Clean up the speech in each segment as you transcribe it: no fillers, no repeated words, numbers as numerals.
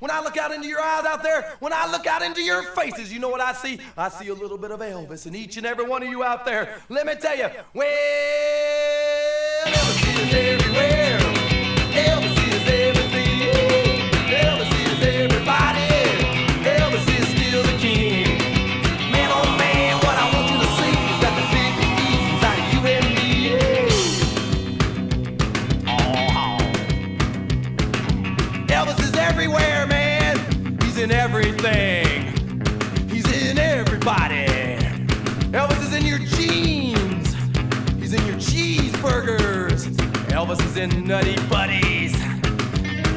when I look out into your eyes out there, when I look out into your faces, you know what I see? I see a little bit of Elvis in each and every one of you out there. Let me tell you, well, Elvis is everywhere. Elvis is everything. Elvis is everybody. Elvis is still the king. Man, oh man, what I want you to see is that the big easy inside you and me. Yeah. Elvis is everywhere, man. He's in everything. He's in everybody. Elvis is in your jeans. He's in your cheeseburgers. Elvis is in Nutty Buddies.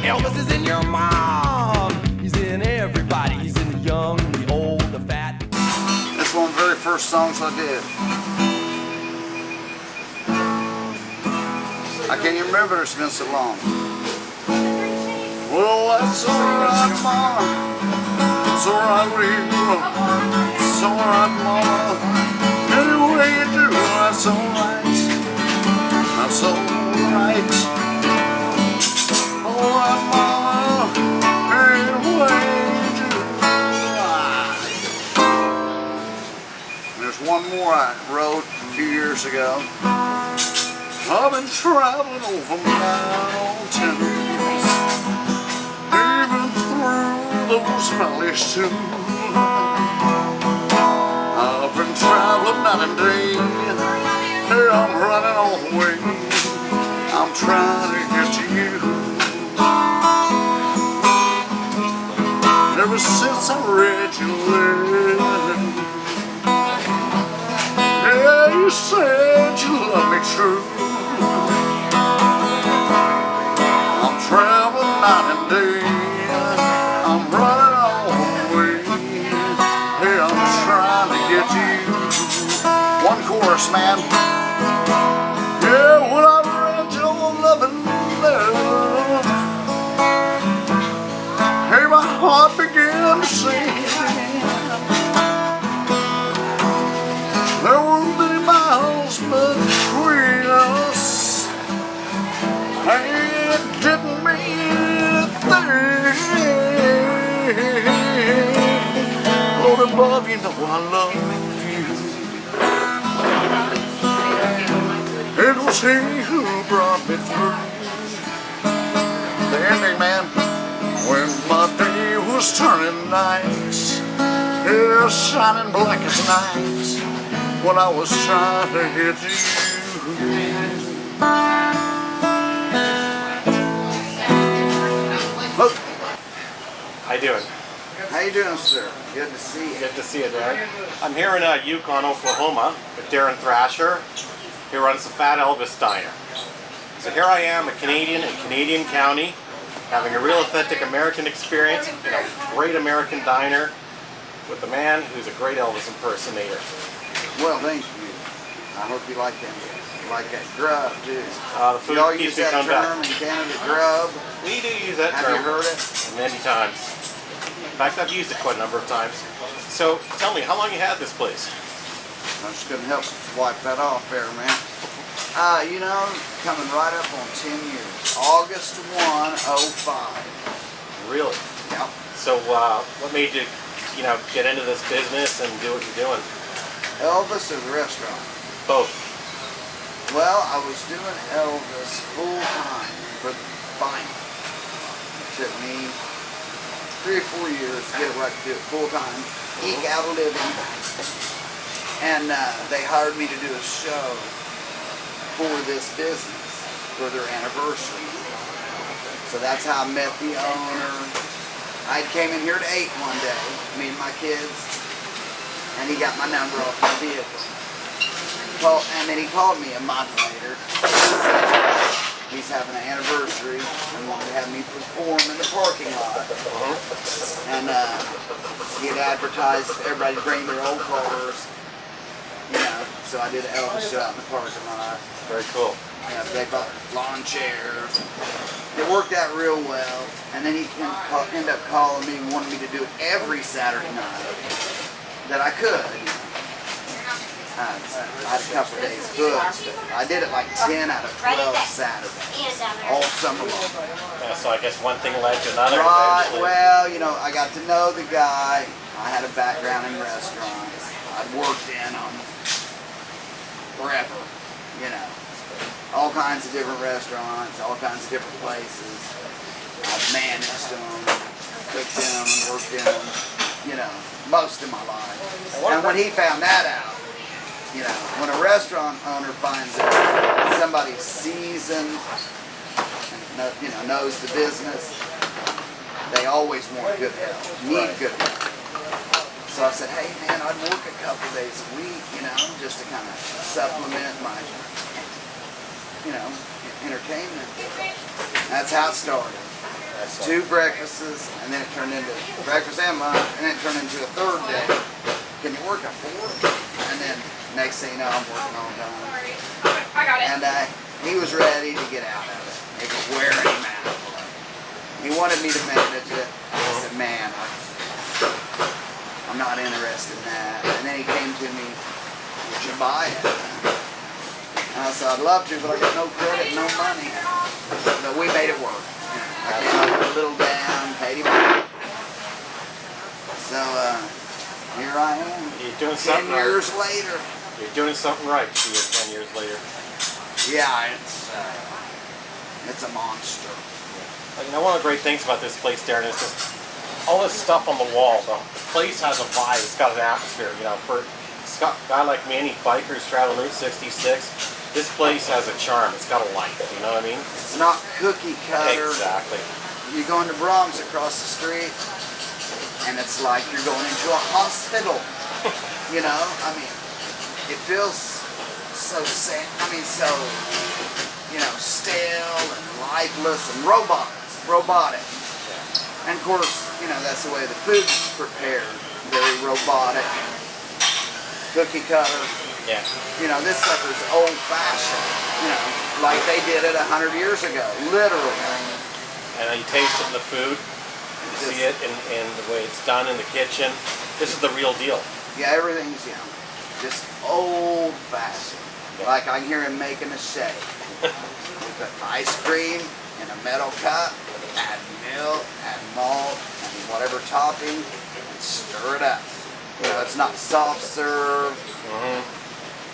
Elvis is in your mom. He's in everybody. He's in the young, the old, the fat. That's one of the very first songs I did. I can't even remember, it's been so long. Well, that's alright, Mama. It's alright with you. It's alright, Mama. Any way you do, that's alright. That's alright. Alright, Mama. Any way you do. There's one more I wrote a few years ago. I've been traveling over mountains, even through those valleys too. I've been traveling night and day. Hey, I'm running all the way. I'm trying to get to you. Ever since I read your letter, yeah, you said you love me true. I'm traveling night and day. I'm running all the way. Hey, I'm trying to get to you. One chorus, man. Yeah, when I read your loving letter, hey, my heart began to sing. There weren't many miles between us. Hey, it didn't mean a thing. Lord above, you know I love you. It was he who brought me through. The ending, man. When my day was turning night, yeah, shining black as night, when I was trying to get to you. Look. How you doing? How you doing, sir? Good to see you. Good to see you, Darin. I'm here in Yukon, Oklahoma with Darin Thrasher. He runs the Fat ElvU.S diner. So here I am, a Canadian in Canadian County, having a real authentic American experience in a great American diner with a man who's a great Elvis impersonator. Well, thank you. I hope you like them. Like that grub, too. The food Y'all keeps use me that coming term back. in Canada, grub? We do use that term. Have you heard it? Many times. In fact, I've used it quite a number of times. So, tell me, how long you had this place? I'm just going to help wipe that off there, man. You know, coming right up on 10 years. August 1, 05. Really? Yeah. So, what made you, get into this business and do what you're doing? Elvis or the restaurant? Both. Well, I was doing Elvis full-time for the final. It took me 3 or 4 years to get it right to do it full-time, eke out a living. And they hired me to do a show for this business, for their anniversary. So that's how I met the owner. I came in here at 8 one day, me and my kids, and he got my number off my vehicle. And then he called me a month later. He's having an anniversary and wanted to have me perform in the parking lot. And he had advertised everybody to bring their old cars. So I did an Elvis show out in the parking lot. Very cool. They bought lawn chairs. It worked out real well. And then he ended up calling me and wanted me to do it every Saturday night that I could. I had a couple of days booked. I did it like 10 out of 12 Saturdays, all some of them. Yeah, so I guess one thing led to another Right, eventually. well, you know, I got to know the guy. I had a background in restaurants. I'd worked in them forever, you know. All kinds of different restaurants, all kinds of different places. I've managed them, cooked in them, and worked in them, you know, most of my life. And when he found that out, you know, when a restaurant owner finds out somebody's seasoned, and, you know, knows the business, they always want good help, need good help. So I said, hey man, I'd work a couple days a week, you know, just to kind of supplement my, you know, entertainment. That's how it started. 2 breakfasts, and then it turned into breakfast and lunch, and then it turned into a 3rd day. Can you work a 4th? And then next thing you know, I'm working all the time. I got it. And he was ready to get out of it. It was wearing him out. He wanted me to manage it. I said, man, I'm not interested in that. And then he came to me, would you buy it? And I said, I'd love to, but I got no credit, no money. But we made it work. I came up with a little down, paid him off. So here I am. You're doing 10 something years right. later. You're doing something right. See you 10 years later. Yeah, it's a monster. You know, one of the great things about this place, Darin, is just all this stuff on the wall. The place has a vibe. It's got an atmosphere. You know, for a guy like me, any bikers traveling Route 66, this place has a charm. It's got a life. You know what I mean? It's not cookie cutter. Exactly. You go into Bronx across the street, and it's like you're going into a hospital. You know, I mean, it feels so sad. I mean, so, you know, stale and lifeless and robotic. And of course, you know, that's the way the food's prepared. Very robotic, cookie cutter. Yeah. You know, this stuff is old-fashioned. You know, like they did it 100 years ago, literally. And you taste it in the food. You see it in the way it's done in the kitchen. This is the real deal. Yeah, everything's, you know, just old-fashioned. Yeah. Like I can hear him making a shake. We put ice cream in a metal cup, add milk, add malt, and whatever topping, and stir it up. You know, it's not soft serve.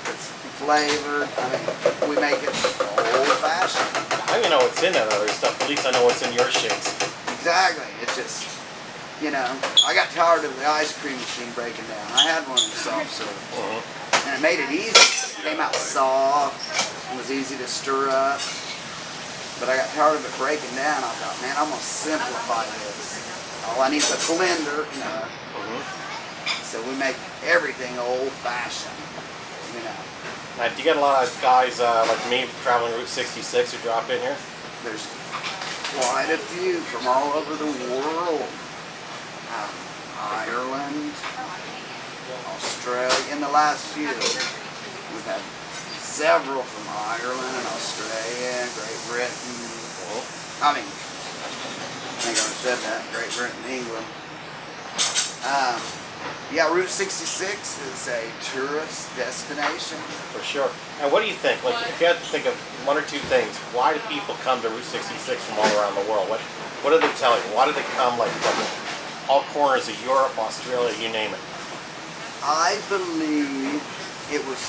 It's flavored. I mean, we make it old-fashioned. I don't even know what's in that other stuff. At least I know what's in your shakes. Exactly. It's just, you know, I got tired of the ice cream machine breaking down. I had one in soft serve. And it made it easy. It came out soft. It was easy to stir up. But I got tired of it breaking down. I thought, man, I'm going to simplify this. All I need is a blender, you know. So we make everything old-fashioned, you know. Now, do you get a lot of guys like me traveling Route 66 who drop in here? There's quite a few from all over the world. Ireland, Australia. In the last few, we've had several from Ireland and Australia, Great Britain. I mean, I think I already said that, Great Britain, England. Yeah, Route 66 is a tourist destination. For sure. And what do you think? Like, if you had to think of 1 or 2 things, why do people come to Route 66 from all around the world? What do they tell you? Why do they come, like, from all corners of Europe, Australia, you name it? I believe it was,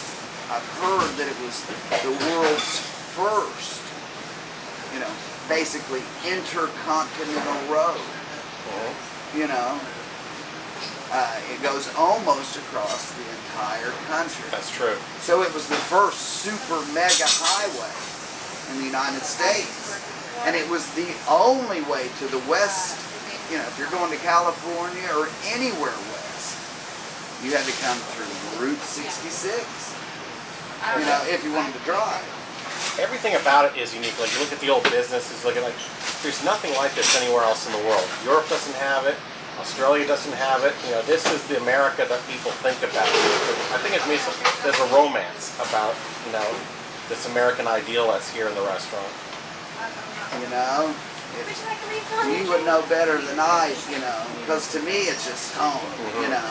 I've heard that it was the world's first, you know, basically intercontinental road. You know, it goes almost across the entire country. That's true. So it was the first super mega highway in the United States. And it was the only way to the west. You know, if you're going to California or anywhere west, you had to come through Route 66. You know, if you wanted to drive. Everything about it is unique. Like, you look at the old businesses, look at, like, there's nothing like this anywhere else in the world. Europe doesn't have it. Australia doesn't have it. You know, this is the America that people think about. I think there's a romance about, you know, this American ideal that's here in the restaurant. You know, you would know better than I, you know, because to me it's just home, you know.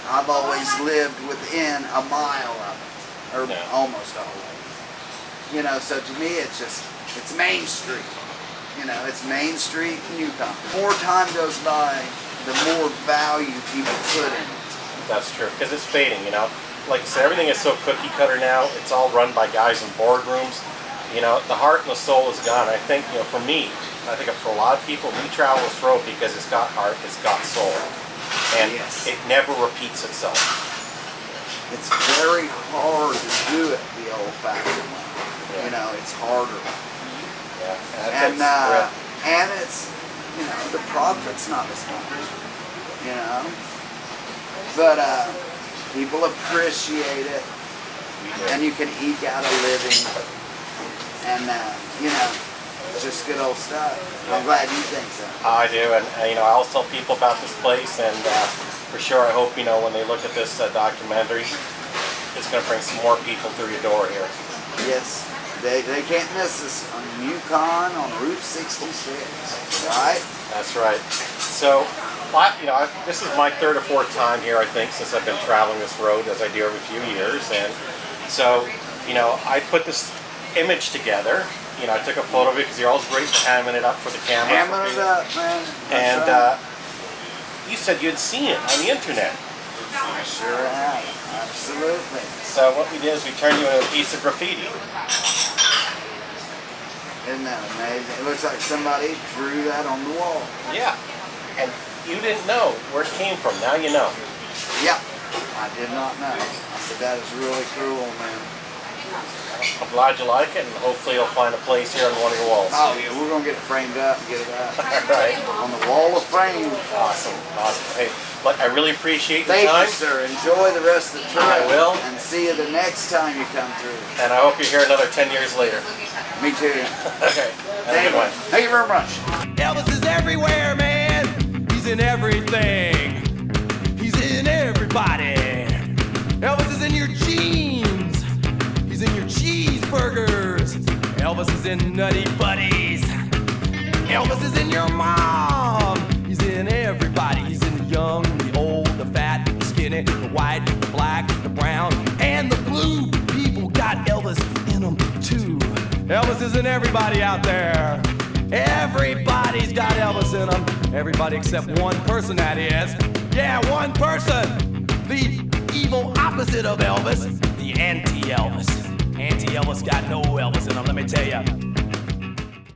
I've always lived within a mile of it, or almost always. You know, so to me it's just It's Main Street. You know, it's Main Street in Yukon. The more time goes by, the more value people put in it. That's true, because it's fading, you know. Like I said, everything is so cookie cutter now. It's all run by guys in boardrooms. You know, the heart and the soul is gone. I think, you know, for me, I think for a lot of people, we travel this road because it's got heart, it's got soul. And yes, it never repeats itself. it's very hard to do it the old-fashioned way. Yeah. You know, it's harder. Yeah. And it's, you know, the profit's not as much. You know? But people appreciate it, and you can eke out a living, and you know, it's just good old stuff. I'm glad you think so. I do, and you know, I always tell people about this place, and for sure, I hope, you know, when they look at this documentary, it's going to bring some more people through your door here. Yes, they can't miss us on Yukon on Route 66, right? That's right. So, you know, this is my third or fourth time here, I think, since I've been traveling this road, as I do every few years. And so, you know, I put this image together. You know, I took a photo of it because you're always great for hamming it up for the camera. Hamming it up, man. And right. You said you'd seen it on the internet. I sure have. Absolutely. So what we did is we turned you into a piece of graffiti. Isn't that amazing? It looks like somebody drew that on the wall. Yeah. And you didn't know where it came from. Now you know. Yep. I did not know. I said, that is really cool, man. I'm glad you like it, and hopefully you'll find a place here on one of your walls. Oh, yeah. We're going to get it framed up and get it up. All right. On the wall of fame. Awesome. Awesome. Hey, look, I really appreciate your Thank time. you, sir. Enjoy the rest of the trip. I will. And see you the next time you come through. And I hope you're here another 10 years later. Me too. Okay. Have a good one. Thank you very much. Elvis is everywhere, man. He's in everything. He's in everybody. Elvis is in your jeans. He's in your cheeseburgers. Elvis is in Nutty Buddies. Elvis is in your mom. He's in everybody. He's in the young, the old, the fat, the skinny, the white, the black, the brown, and the blue. People got Elvis in them too. Elvis is in everybody out there. Everybody's got Elvis in them. Everybody except one person, that is. Yeah, one person. The evil opposite of Elvis. The anti-Elvis. Anti-Elvis got no Elvis in them, let me tell you.